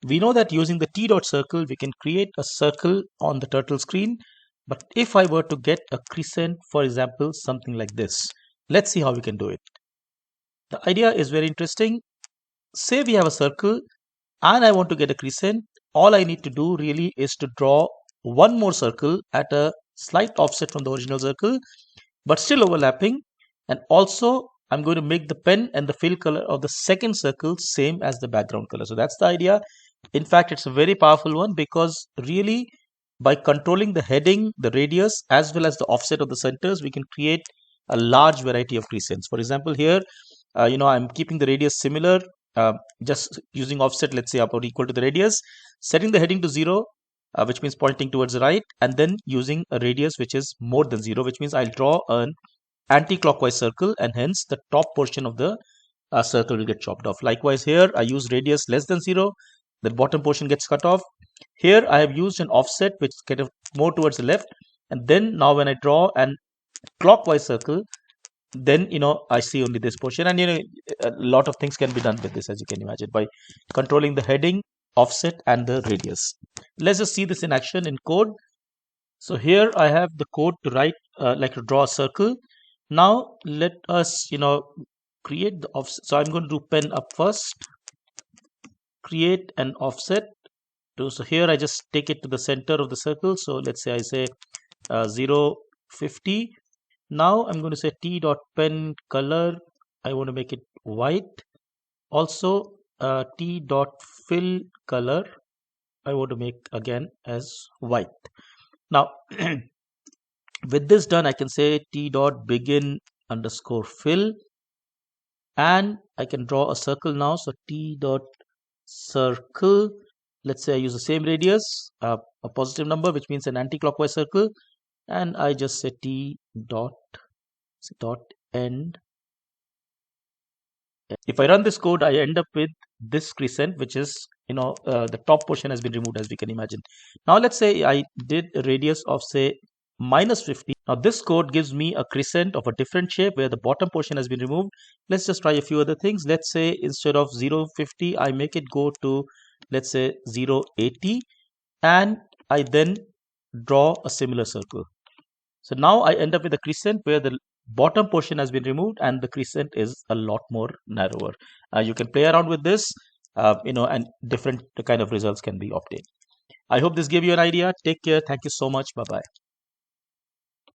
We know that using the T dot circle, we can create a circle on the turtle screen. But if I were to get a crescent, for example, something like this, let's see how we can do it. The idea is very interesting. Say we have a circle and I want to get a crescent. All I need to do really is to draw one more circle at a slight offset from the original circle, but still overlapping. And also I'm going to make the pen and the fill color of the second circle same as the background color. So that's the idea. In fact, it's a very powerful one because really by controlling the heading, the radius, as well as the offset of the centers, we can create a large variety of crescents. For example, here, I'm keeping the radius similar, just using offset, let's say about equal to the radius, setting the heading to 0, which means pointing towards the right, and then using a radius which is more than 0, which means I'll draw an anti-clockwise circle, and hence the top portion of the circle will get chopped off. Likewise here, I use radius less than 0, the bottom portion gets cut off. Here I have used an offset which is kind of more towards the left, and then now when I draw an clockwise circle, then I see only this portion. And a lot of things can be done with this, as you can imagine, by controlling the heading, offset, and the radius. Let's just see this in action in code. So here I have the code to write, like to draw a circle. Now let us create the offset. So I'm going to do pen up first, create an offset. So here I just take it to the center of the circle. So let's say I say 0, 50. Now I'm going to say T dot pen color. I want to make it white. Also T dot fill color, I want to make again as white. Now with this done, I can say T dot begin underscore fill, and I can draw a circle now. So T dot circle, let's say I use the same radius, a positive number, which means an anti-clockwise circle, and I just say T dot end. If I run this code, I end up with this crescent, which is the top portion has been removed, as we can imagine. Now let's say I did a radius of say -50. Now this code gives me a crescent of a different shape where the bottom portion has been removed. Let's just try a few other things. Let's say instead of 0.50, I make it go to, let's say 0.80, and I then draw a similar circle. So now I end up with a crescent where the bottom portion has been removed and the crescent is a lot more narrower. You can play around with this, and different kind of results can be obtained. I hope this gave you an idea. Take care. Thank you so much. Bye-bye.